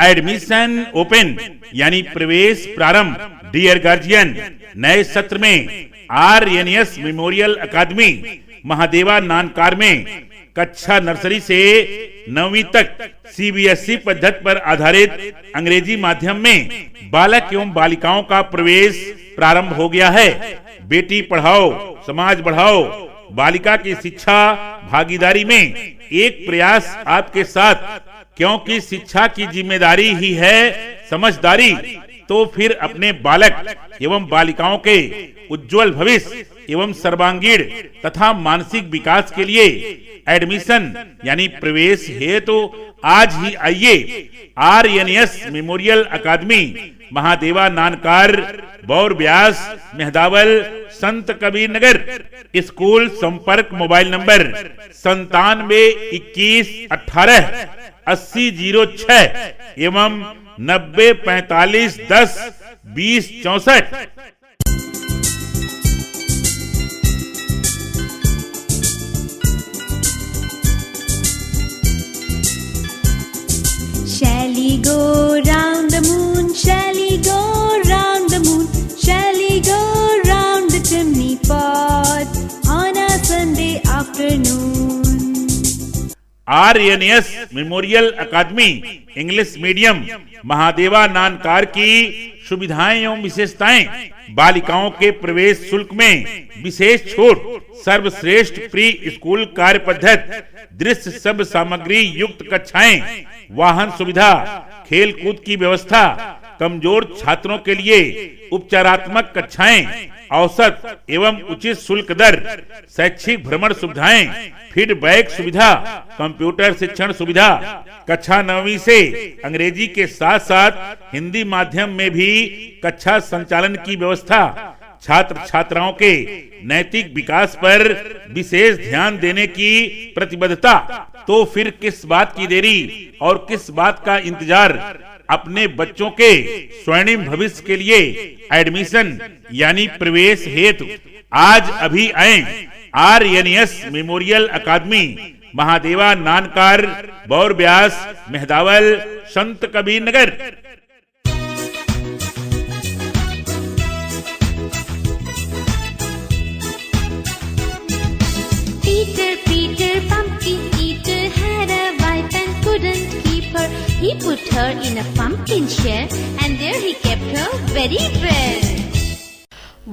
Admission open यानी प्रवेश प्रारंभ। डियर गार्जियन, नए सत्र में आरएनएस मेमोरियल अकादमी महादेवा नानकार में कक्षा नर्सरी से 9वीं तक सीबीएसई पद्धति पर आधारित अंग्रेजी माध्यम में बालक एवं बालिकाओं का प्रवेश प्रारंभ हो गया है। बेटी पढ़ाओ समाज बढ़ाओ बालिका की शिक्षा भागीदारी में एक प्रयास आपके साथ, क्योंकि शिक्षा की जिम्मेदारी ही है समझदारी। तो फिर अपने बालक एवं बालिकाओं के उज्जवल भविष्य एवं सर्वांगीण तथा मानसिक विकास के लिए एडमिशन यानी प्रवेश हेतु आज ही आइए आरएनएस मेमोरियल अकादमी महादेवा नानकार बौर ब्यास मेहदावल संत कबीर नगर। स्कूल संपर्क मोबाइल नंबर 9721188006 एवं 9045102064। Shall we go round the moon? Shall we go round the moon? Shall we go round the chimney pot on a Sunday afternoon? RNS memorial academy English medium Mahadeva Nankar की सुविधाएं एवं विशेषताएं। बालिकाओं के प्रवेश शुल्क में विशेष छूट, सर्वश्रेष्ठ प्री स्कूल कार्य पद्धति, दृश्य सब सामग्री युक्त कक्षाएं, वाहन सुविधा, खेल कूद की व्यवस्था, कमजोर छात्रों के लिए उपचारात्मक कक्षाएं, औसत एवं उचित शुल्क दर, शैक्षिक भ्रमण सुविधाएं, फीडबैक सुविधा, कंप्यूटर शिक्षण सुविधा, कक्षा 9वीं से अंग्रेजी के साथ साथ हिंदी माध्यम में भी कक्षा संचालन की व्यवस्था, छात्र छात्राओं के नैतिक विकास पर विशेष ध्यान देने की प्रतिबद्धता। तो फिर किस बात की देरी और किस बात का इंतजार। अपने बच्चों के स्वर्णिम भविष्य के लिए एडमिशन यानी प्रवेश हेतु आज अभी आए RNS memorial academy Mahadeva नानकार Baur Beas Mehdawal Sant Kabir Nagar. Peter, pumpkin eater had a wife and couldn't keep her. He put her in a pumpkin shell and there he kept her very well.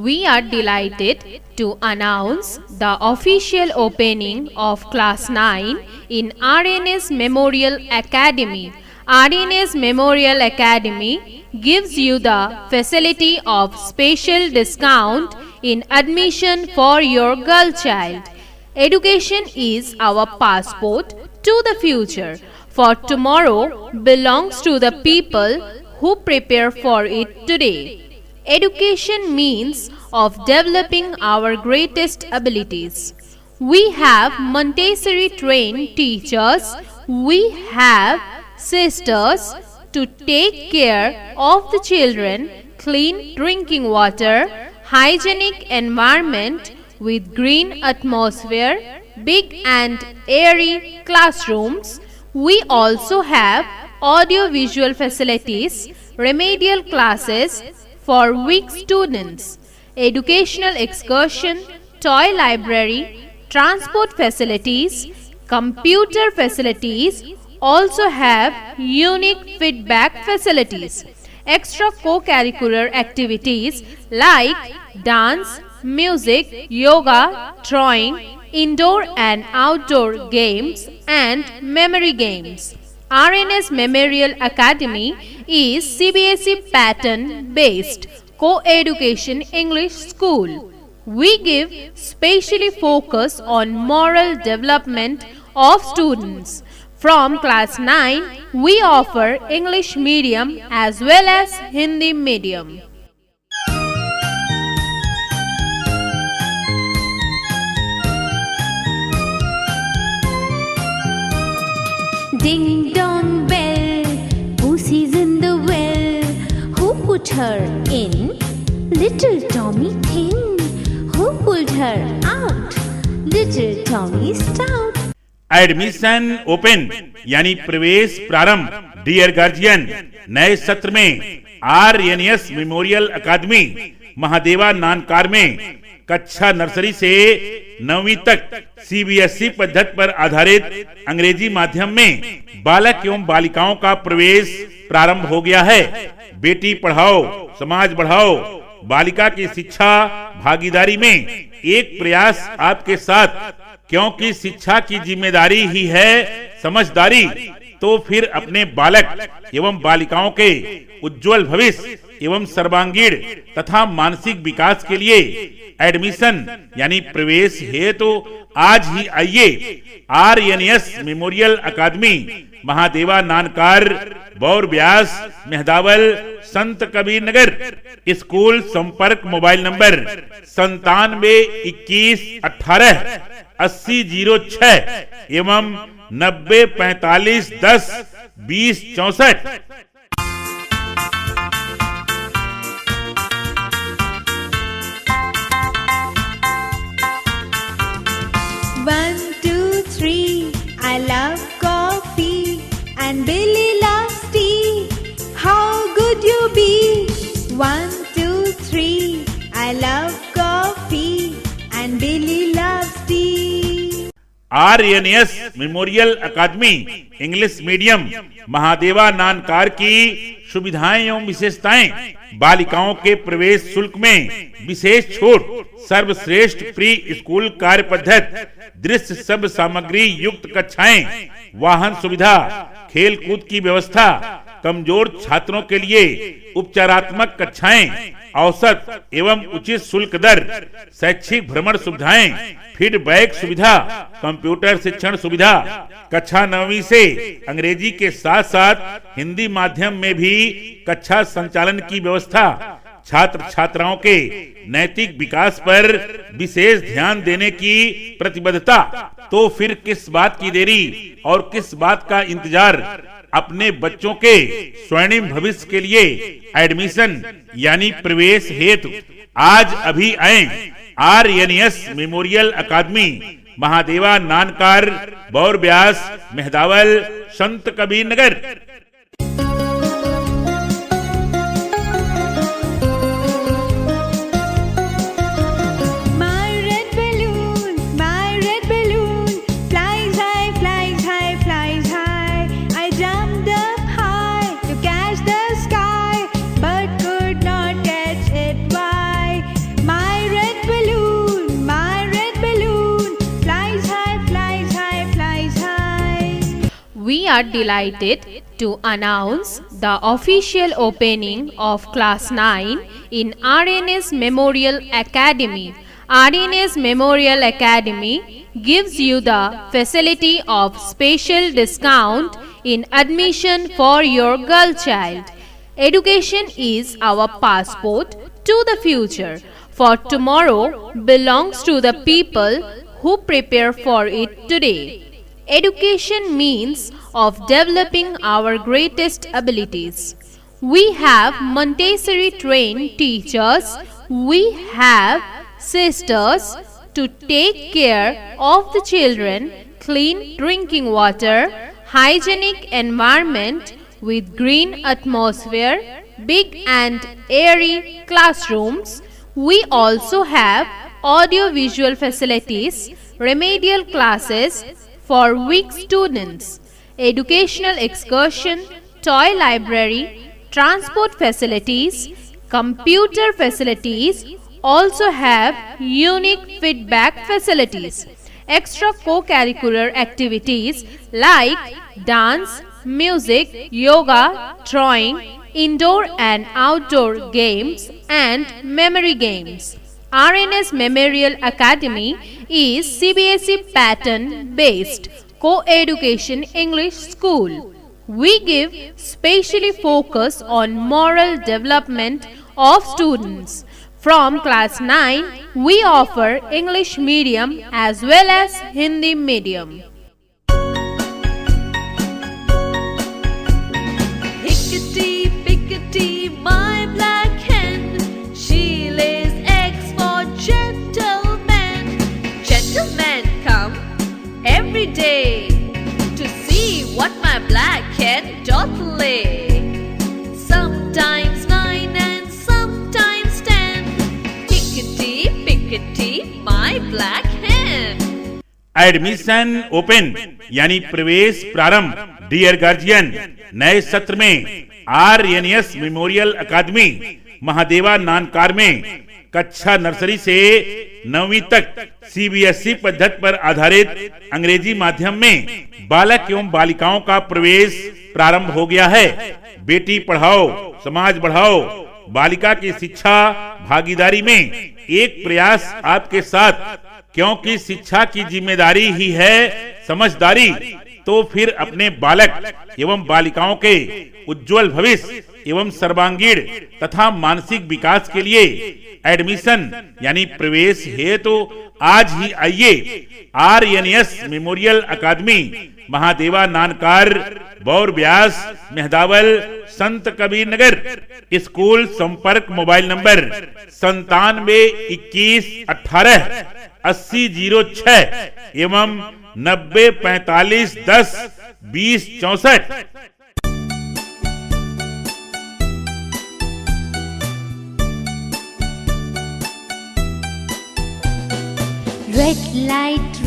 We are delighted to announce the official opening of Class 9 in RNS Memorial Academy. RNS Memorial Academy gives you the facility of special discount in admission for your girl child. Education is our passport to the future, for tomorrow belongs to the people who prepare for it today. Education means of developing our greatest abilities. We have Montessori trained teachers. We have sisters to take care of the children, clean drinking water, hygienic environment with green atmosphere, big and airy classrooms. We also have audio-visual facilities, remedial classes for weak students, educational excursion, toy library, transport facilities, computer facilities, also have unique feedback facilities, extra co-curricular activities like dance, music, yoga, drawing, indoor and outdoor games and memory games. RNS Memorial Academy is CBSE pattern based co-education English school. We give specially focus on moral development of students. From class 9, we offer English medium as well as Hindi medium. Ding dong bell, Pussy's in the well. Who put her in? Little Tommy Thin. Who pulled her out? Little Tommy Stout. Admission open यानी प्रवेश प्रारंभ। Dear guardian, नए सत्र में RNS memorial अकादमी महादेवा नानकार में कक्षा nursery से 9वीं तक सीबीएसई पद्धति पर आधारित अंग्रेजी माध्यम में बालक एवं बालिकाओं का प्रवेश प्रारंभ हो गया है। बेटी पढ़ाओ समाज बढ़ाओ बालिका की शिक्षा भागीदारी में एक प्रयास आपके साथ, क्योंकि शिक्षा की जिम्मेदारी ही है समझदारी। तो फिर अपने बालक एवं बालिकाओं के उज्जवल भविष्य एवं सर्वांगीण तथा मानसिक विकास के लिए एडमिशन यानी प्रवेश हेतु तो आज ही आइए आरएनएस मेमोरियल अकादमी महादेवा नानकार, बौर ब्यास, मेहदावल, संत कबीर नगर। स्कूल संपर्क मोबाइल नंबर 9721188006 एवं 9045102064। One, two, three. I love coffee and Billy loves tea. How good you be? 1, 2, 3. I love coffee and Billy loves tea. RNS memorial academy English medium Mahadeva Nankar की सुविधाएं एवं विशेषताएं, बालिकाओं के प्रवेश शुल्क में विशेष छूट, सर्वश्रेष्ठ प्री स्कूल कार्य पद्धति, दृश्य सब सामग्री युक्त कक्षाएं, वाहन सुविधा, खेल कूद की व्यवस्था, कमजोर छात्रों के लिए उपचारात्मक कक्षाएं, औसत एवं उचित शुल्क दर, शैक्षिक भ्रमण सुविधाएं, फीडबैक सुविधा, कंप्यूटर शिक्षण सुविधा, कक्षा 9वीं से अंग्रेजी के साथ साथ हिंदी माध्यम में भी कक्षा संचालन की व्यवस्था, छात्र छात्राओं के नैतिक विकास पर विशेष ध्यान देने की प्रतिबद्धता। तो फिर किस बात की देरी और किस बात का इंतजार, अपने बच्चों के स्वर्णिम भविष्य के लिए एडमिशन यानी प्रवेश हेतु आज अभी आए RNS memorial academy Mahadeva नानकार, Baur Beas, Mehdawal, Sant Kabir Nagar. We are delighted to announce the official opening of Class 9 in RNS Memorial Academy. RNS Memorial Academy gives you the facility of special discount in admission for your girl child. Education is our passport to the future, for tomorrow belongs to the people who prepare for it today. Education means of developing our greatest abilities. We have Montessori trained teachers. We have sisters to take care of the children, clean drinking water, hygienic environment with green atmosphere, big and airy classrooms. We also have audio-visual facilities, remedial classes for weak students, educational excursion, toy library, transport facilities, computer facilities, also have unique feedback facilities, extra co-curricular activities like dance, music, yoga, drawing, indoor and outdoor games and memory games. RNS Memorial Academy is CBSE pattern based co-education English school. We give specially focus on moral development of students. From class 9, we offer English medium as well as Hindi medium. Hickety, pickety, my black hen, she lays eggs for gentlemen. Gentlemen come every day to see what my black hen doth lay. Hickety, my black hen. Admission open यानी प्रवेश प्रारंभ। Dear guardian, नए सत्र में RNS memorial अकादमी महादेवा नानकार में कक्षा nursery से 9वीं तक सीबीएसई पद्धति पर आधारित अंग्रेजी माध्यम में बालक एवं बालिकाओं का प्रवेश प्रारंभ हो गया है। बेटी पढ़ाओ समाज बढ़ाओ बालिका की शिक्षा भागीदारी में एक प्रयास आपके साथ, क्योंकि शिक्षा की जिम्मेदारी ही है समझदारी। तो फिर अपने बालक एवं बालिकाओं के उज्जवल भविष्य एवं सर्वांगीण तथा मानसिक विकास के लिए एडमिशन यानी प्रवेश हेतु आज ही आइए आरएनएस मेमोरियल अकादमी महादेवा नानकार, बौर ब्यास, मेहदावल, संत कबीर नगर। स्कूल संपर्क मोबाइल नंबर 9721188006 एवं 9045102064।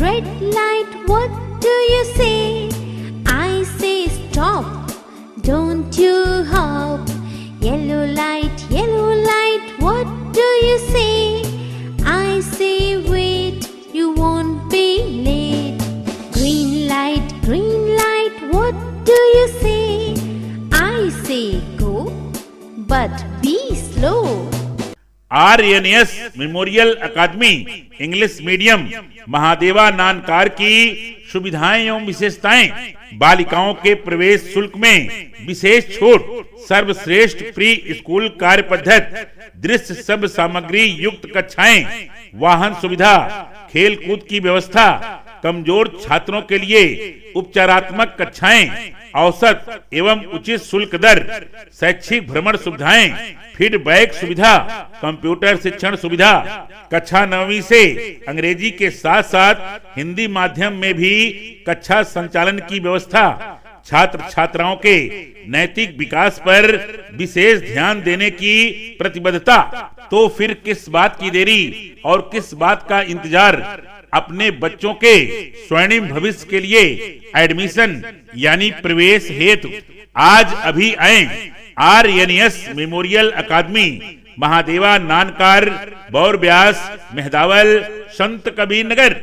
red light, what do you say? I say stop, don't you hop. Yellow light, what do you say? I say wait, you won't be late. Green light, what do you say? I say go, but be slow. RNS memorial academy English medium Mahadeva Nankar की सुविधाएं एवं विशेषताएं। बालिकाओं के प्रवेश शुल्क में विशेष छूट, सर्वश्रेष्ठ प्री स्कूल कार्य पद्धति, दृश्य सब सामग्री युक्त कक्षाएं, वाहन सुविधा, खेल कूद की व्यवस्था, कमजोर छात्रों के लिए उपचारात्मक कक्षाएं, औसत एवं उचित शुल्क दर, शैक्षिक भ्रमण सुविधाएं, फीडबैक सुविधा, कंप्यूटर शिक्षण सुविधा। कक्षा 9वीं से अंग्रेजी के साथ साथ हिंदी माध्यम में भी कक्षा संचालन की व्यवस्था। छात्र छात्राओं के नैतिक विकास पर विशेष ध्यान देने की प्रतिबद्धता। तो फिर किस बात की देरी और किस बात का इंतजार। अपने बच्चों के स्वर्णिम भविष्य के लिए एडमिशन यानी प्रवेश हेतु आज अभी आए RNS memorial academy Mahadeva नानकार, Baur Beas, Mehdawal, Sant Kabir Nagar.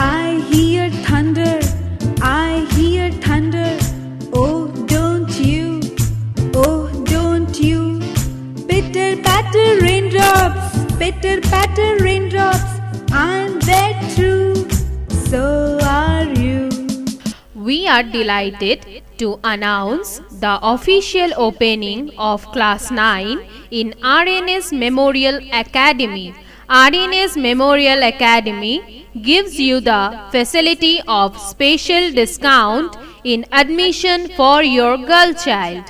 I hear thunder, oh don't you, pitter patter raindrops, I'm there too, so are you. We are delighted to announce the official opening of Class 9 in RNS Memorial Academy. RNS Memorial Academy gives you the facility of special discount in admission for your girl child.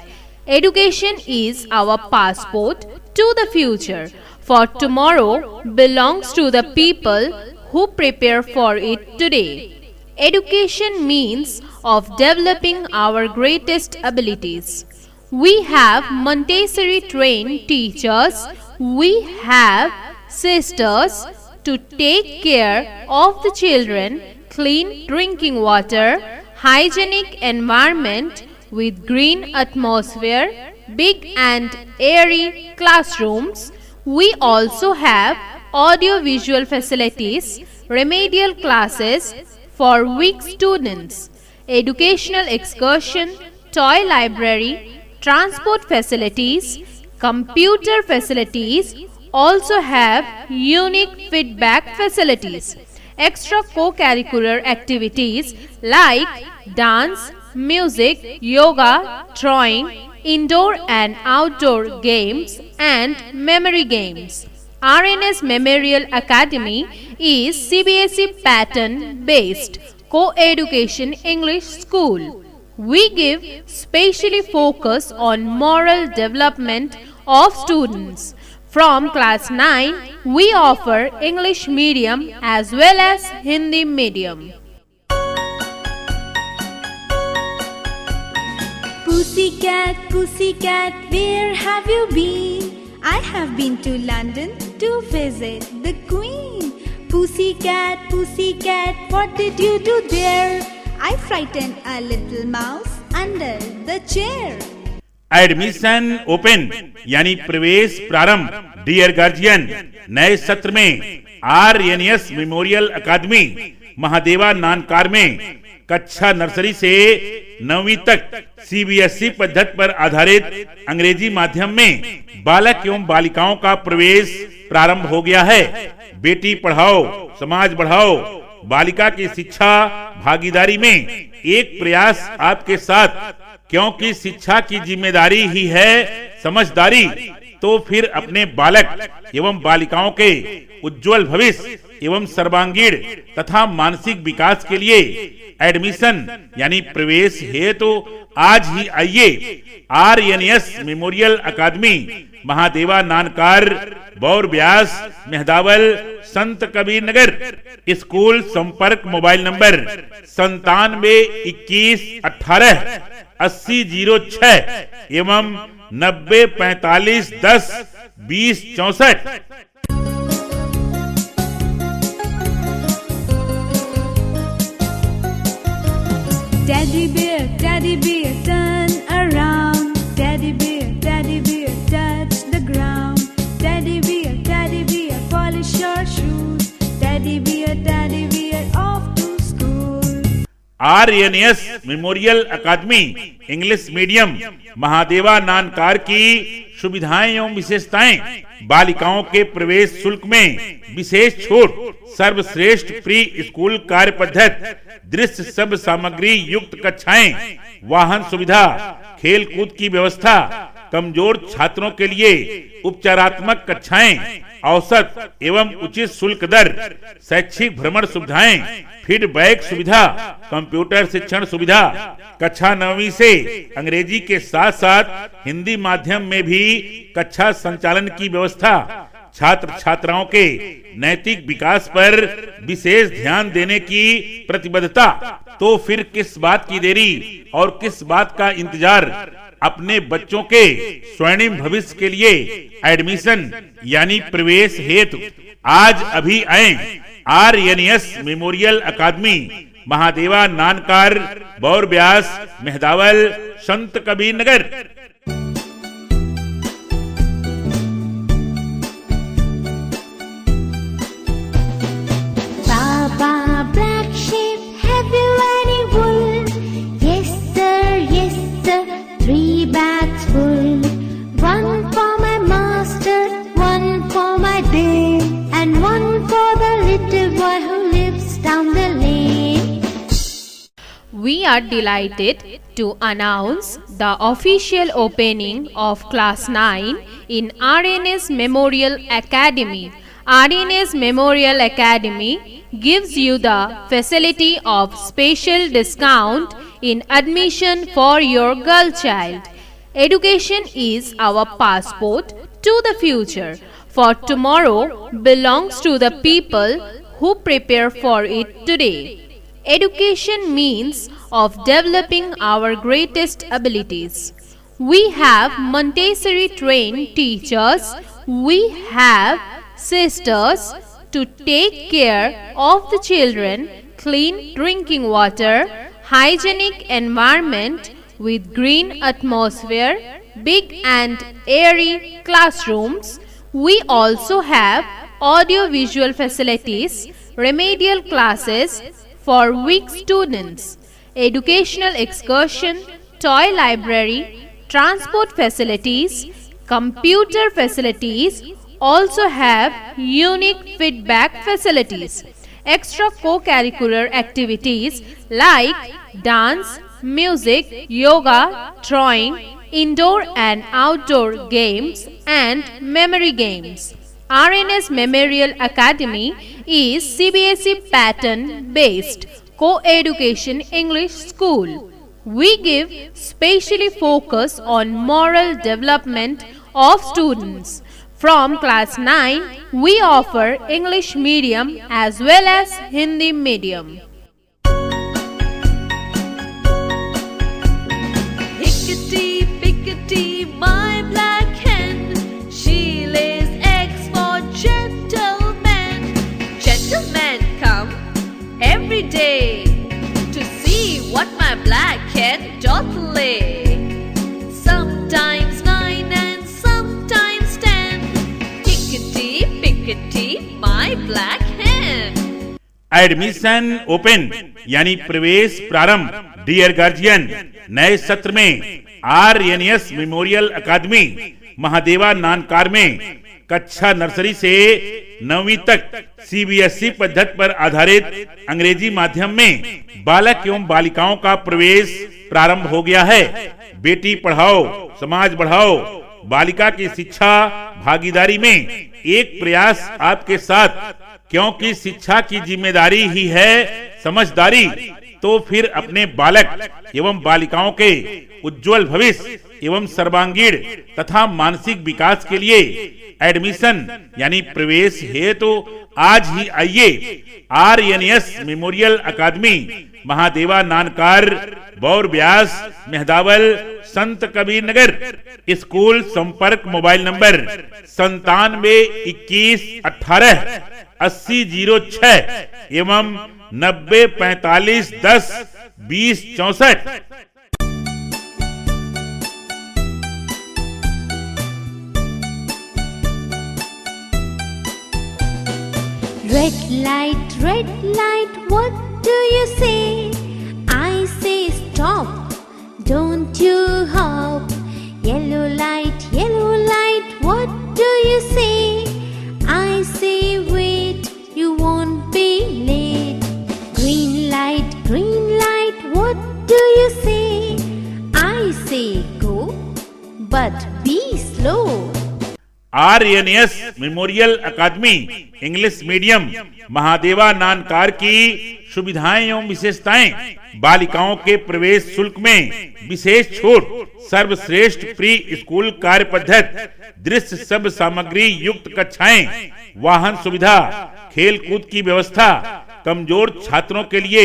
Education is our passport to the future, for tomorrow belongs to the people who prepare for it today. Education means of developing our greatest abilities. We have Montessori trained teachers. We have sisters to take care of the children, clean drinking water, hygienic environment with green atmosphere, big and airy classrooms. We also have audio-visual facilities, remedial classes for weak students, educational excursion, toy library, transport facilities, computer facilities, also have unique feedback facilities, extra co-curricular activities like dance, music, yoga, drawing, indoor and outdoor games and memory games. RNS Memorial Academy is CBSE pattern based co-education English school. We give specially focus on moral development of students. From class 9, we offer English medium as well as Hindi medium. pussycat, where have you been? I have been to London to visit the Queen. Pussycat, what did you do there? I frightened a little mouse under the chair. Admission open यानी प्रवेश प्रारंभ। Dear guardian, नए सत्र में RNS memorial अकादमी महादेवा नानकार में कक्षा nursery से 9वीं तक सीबीएसई पद्धति पर आधारित अंग्रेजी माध्यम में बालक एवं बालिकाओं का प्रवेश प्रारंभ हो गया है। बेटी पढ़ाओ समाज बढ़ाओ बालिका की शिक्षा भागीदारी में एक प्रयास आपके साथ, क्योंकि शिक्षा की जिम्मेदारी ही है समझदारी। तो फिर अपने बालक एवं बालिकाओं के उज्जवल भविष्य एवं सर्वांगीण तथा मानसिक विकास के लिए एडमिशन यानी प्रवेश हेतु आज ही आइए आरएनएस मेमोरियल अकादमी महादेवा नानकार बौर ब्यास मेहदावल संत कबीर नगर। स्कूल संपर्क मोबाइल नंबर 9721188006 एवं 9045102064। Teddy bear, turn around. Teddy bear, touch the ground. Teddy bear, polish your shoes. Teddy bear, off to school. RNS memorial academy English medium Mahadeva Nankar की सुविधाएं एवं विशेषताएं, बालिकाओं के प्रवेश शुल्क में विशेष छूट, सर्वश्रेष्ठ प्री स्कूल कार्य पद्धति, दृश्य सब सामग्री युक्त कक्षाएं, वाहन सुविधा, खेल कूद की व्यवस्था, कमजोर छात्रों के लिए उपचारात्मक कक्षाएं, औसत एवं उचित शुल्क दर, शैक्षिक भ्रमण सुविधाएं, फीडबैक सुविधा, कंप्यूटर शिक्षण सुविधा, कक्षा 9वीं से अंग्रेजी के साथ साथ हिंदी माध्यम में भी कक्षा संचालन की व्यवस्था, छात्र छात्राओं के नैतिक विकास पर विशेष ध्यान देने की प्रतिबद्धता। तो फिर किस बात की देरी और किस बात का इंतजार? अपने बच्चों के स्वर्णिम भविष्य के लिए एडमिशन यानी प्रवेश हेतु आज अभी आए RNS memorial academy Mahadeva नानकार Baur Beas Mehdawal Sant Kabir Nagar. Black sheep, have you any wool? Yes sir, 3 bags full. One for my master, one for my dame, and one for the little boy who lives down the lane. We are delighted to announce the official opening of Class 9 in RNS Memorial Academy. RNS Memorial Academy gives you the facility of special discount in admission for your girl child. Education is our passport to the future, for tomorrow belongs to the people who prepare for it today. Education means of developing our greatest abilities. We have Montessori trained teachers. We have sisters to take care of the children, clean drinking water, hygienic environment with green atmosphere, big and airy classrooms. We also have audio-visual facilities, remedial classes for weak students, educational excursion, toy library, transport facilities, computer facilities, also have unique feedback facilities, extra co-curricular activities like dance, music, yoga, drawing, indoor and outdoor games and memory games. RNS Memorial Academy is CBSE pattern based co-education English school. We give specially focus on moral development of students. From class 9, we offer English medium as well as Hindi medium. Hickety my black hen totally. Sometimes 9 and sometimes 10. Pickety, pickety, my black hen. Admission open यानी प्रवेश प्रारंभ। Dear guardian, नए सत्र में RNS memorial अकादमी महादेवा नानकार में कक्षा nursery से 9वीं तक सीबीएसई पद्धति पर आधारित अंग्रेजी माध्यम में बालक एवं बालिकाओं का प्रवेश प्रारंभ हो गया है। बेटी पढ़ाओ समाज बढ़ाओ बालिका की शिक्षा भागीदारी में एक प्रयास आपके साथ, क्योंकि शिक्षा की जिम्मेदारी ही है समझदारी। तो फिर अपने बालक एवं बालिकाओं के उज्जवल भविष्य एवं सर्वांगीण तथा मानसिक विकास के लिए एडमिशन यानी प्रवेश हेतु आज ही आइए आरएनएस मेमोरियल अकादमी महादेवा नानकार, बौर ब्यास, मेहदावल, संत कबीर नगर। स्कूल संपर्क मोबाइल नंबर 9721188006 एवं 9045102064। red light, what do you say? I say stop, don't you hop. Yellow light, what do you say? I say wait, you won't be late. Green light, what do you say? I say go, but be slow. RNS memorial academy English medium Mahadeva Nankar की सुविधाएं एवं विशेषताएं। बालिकाओं के प्रवेश शुल्क में विशेष छूट, सर्वश्रेष्ठ प्री स्कूल कार्य पद्धति, दृश्य सब सामग्री युक्त कक्षाएं, वाहन सुविधा, खेल कूद की व्यवस्था, कमजोर छात्रों के लिए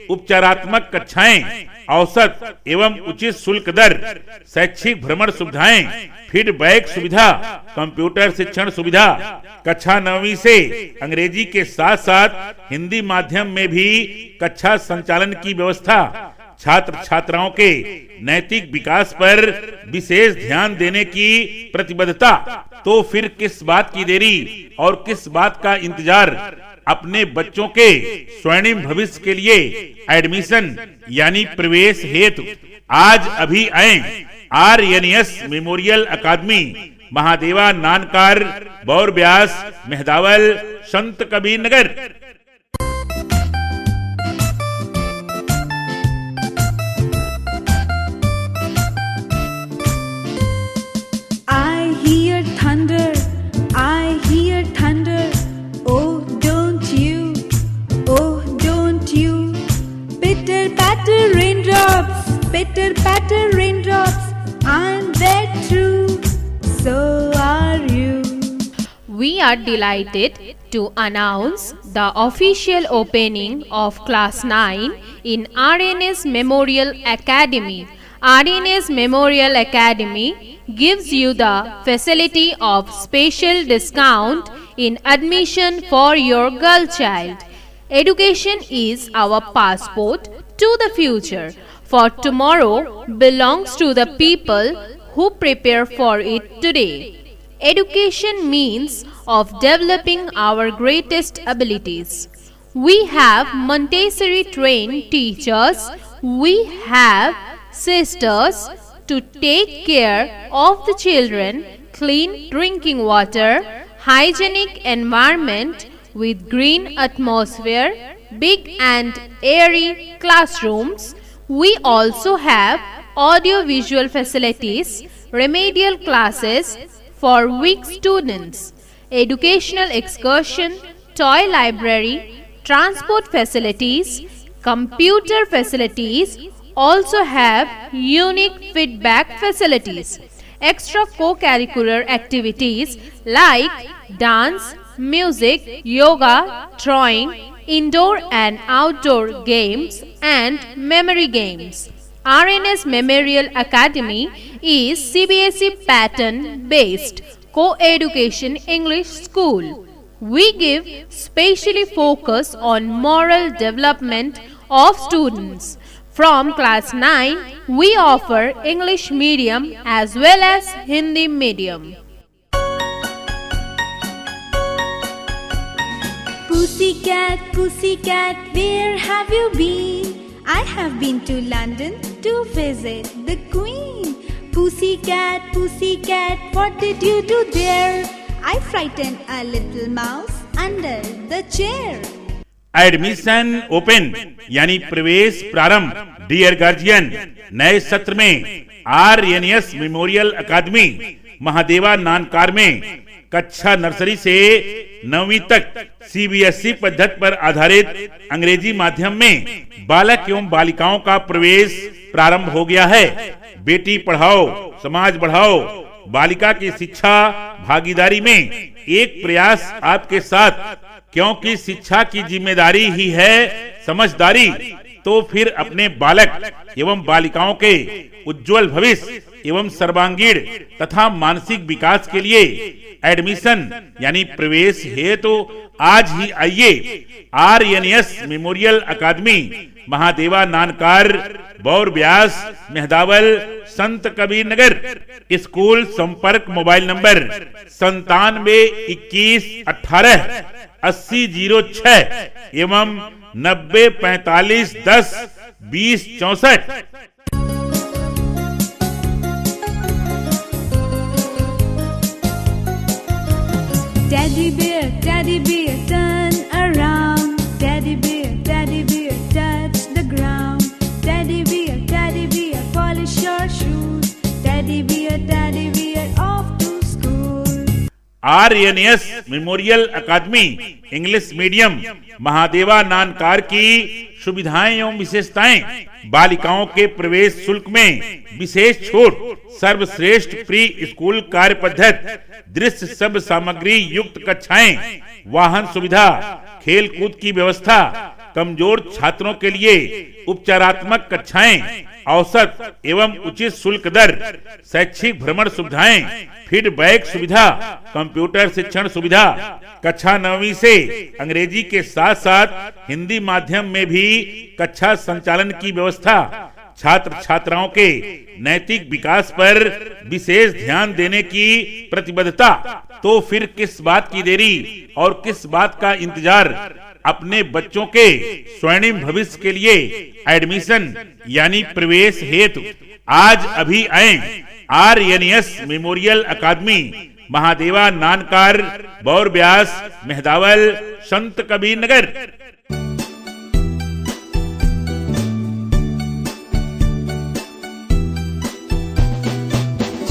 उपचारात्मक कक्षाएं, औसत एवं उचित शुल्क दर, शैक्षिक भ्रमण सुविधाएं, फीडबैक सुविधा, कंप्यूटर शिक्षण सुविधा, कक्षा 9वीं से अंग्रेजी के साथ साथ हिंदी माध्यम में भी कक्षा संचालन की व्यवस्था, छात्र छात्राओं के नैतिक विकास पर विशेष ध्यान देने की प्रतिबद्धता। तो फिर किस बात की देरी और किस बात का इंतजार। अपने बच्चों के स्वर्णिम भविष्य के लिए एडमिशन यानी प्रवेश हेतु आज अभी आए RNS memorial academy Mahadeva नानकार, Baur Beas, Mehdawal, Sant Kabir Nagar. I hear thunder, oh don't you, pitter patter raindrops, I'm there too, so are you. We are delighted to announce the official opening of Class 9 in RNS Memorial Academy. RNS Memorial Academy gives you the facility of special discount in admission for your girl child. Education is our passport to the future, for tomorrow belongs to the people who prepare for it today. Education means of developing our greatest abilities. We have Montessori trained teachers, we have sisters to take care of the children, clean drinking water, hygienic environment with green atmosphere, big and airy classrooms. We also have audio-visual facilities, remedial classes for weak students, educational excursion, toy library, transport facilities, computer facilities, also have unique feedback facilities, extra co-curricular activities like dance, music, yoga, drawing, indoor and outdoor games and memory games. RNS Memorial Academy is CBSE pattern based co-education English school. We give specially focus on moral development of students. From class 9, we offer English medium as well as Hindi medium. Pussycat, pussycat, where have you been? I have been to London to visit the Queen. Pussycat, pussycat, what did you do there? I frightened a little mouse under the chair. Admission open यानी प्रवेश प्रारंभ। Dear guardian, नए सत्र में RNS memorial अकादमी महादेवा नानकार में कक्षा nursery से 9वीं तक सीबीएसई पद्धति पर आधारित अंग्रेजी माध्यम में बालक एवं बालिकाओं का प्रवेश प्रारंभ हो गया है। बेटी पढ़ाओ समाज बढ़ाओ बालिका की शिक्षा भागीदारी में एक प्रयास आपके साथ, क्योंकि शिक्षा की जिम्मेदारी ही है समझदारी। तो फिर अपने बालक एवं बालिकाओं के उज्जवल भविष्य एवं सर्वांगीण तथा मानसिक विकास के लिए एडमिशन यानी प्रवेश हेतु आज ही आइए आरएनएस मेमोरियल अकादमी महादेवा नानकार बौर ब्यास मेहदावल संत कबीर नगर। स्कूल संपर्क मोबाइल नंबर 9721188006 एवं 9045102064। Teddy bear, turn around. Teddy bear, touch the ground. Teddy bear, polish your shoes. Teddy bear, off to school. RNS memorial academy English medium Mahadeva Nankar की सुविधाएं एवं विशेषताएं, बालिकाओं के प्रवेश शुल्क में विशेष छूट, सर्वश्रेष्ठ प्री स्कूल कार्य पद्धति, दृश्य सब सामग्री युक्त कक्षाएं, वाहन सुविधा, खेल कूद की व्यवस्था, कमजोर छात्रों के लिए उपचारात्मक कक्षाएं, औसत एवं उचित शुल्क दर, शैक्षिक भ्रमण सुविधाएं, फीडबैक सुविधा, कंप्यूटर शिक्षण सुविधा, कक्षा 9वीं से अंग्रेजी के साथ साथ हिंदी माध्यम में भी कक्षा संचालन की व्यवस्था, छात्र छात्राओं के नैतिक विकास पर विशेष ध्यान देने की प्रतिबद्धता। तो फिर किस बात की देरी और किस बात का इंतजार, अपने बच्चों के स्वर्णिम भविष्य के लिए एडमिशन यानी प्रवेश हेतु आज अभी आए RNS memorial academy Mahadeva नानकार Baur Beas Mehdawal Sant Kabir Nagar.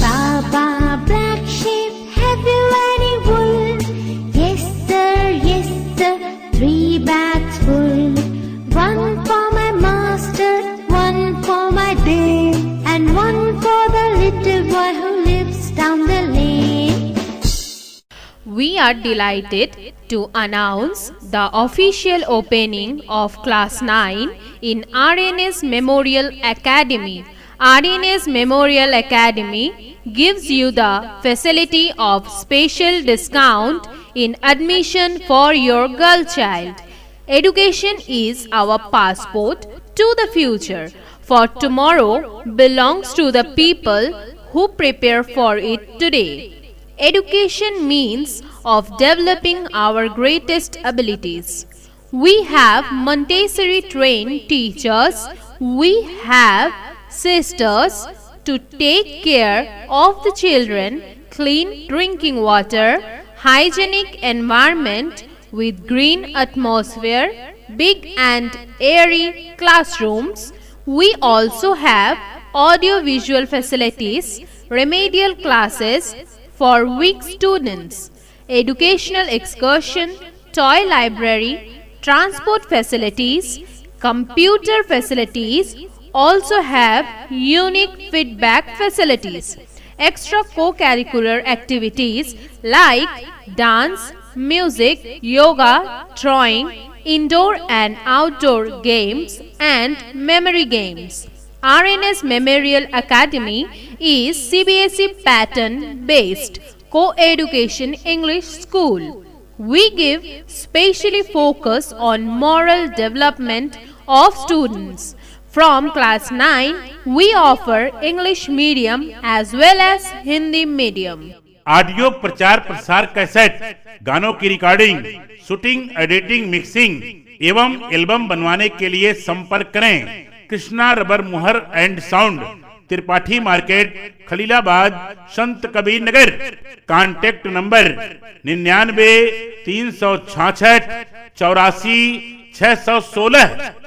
Baba black sheep, have you any wool? Yes sir, 3 bags full. One for my master, one for my dame, and one for the little boy who lives down the lane. We are delighted to announce the official opening of Class 9 in RNS Memorial Academy. RNS Memorial Academy gives you the facility of special discount in admission for your girl child. Education is our passport to the future, for tomorrow belongs to the people who prepare for it today. Education means of developing our greatest abilities. We have Montessori trained teachers. We have sisters to take care of the children, clean drinking water, hygienic environment with green atmosphere, big and airy classrooms. We also have audio-visual facilities, remedial classes for weak students, educational excursion, toy library, transport facilities, computer facilities, also have unique feedback facilities, extra co-curricular activities like dance, music, yoga, drawing, indoor and outdoor games and memory games. RNS Memorial Academy is CBSE pattern based co-education English school. We give specially focus on moral development of students. From class 9, we offer English medium as well as Hindi medium. Audio प्रचार प्रसार cassette, गानों की recording, shooting, editing, mixing एवं album बनवाने के लिए संपर्क करें कृष्णा रबर मुहर and sound, Tripathi market, Khalilabad, Sant Kabir Nagar. Contact number 99 366 84 616।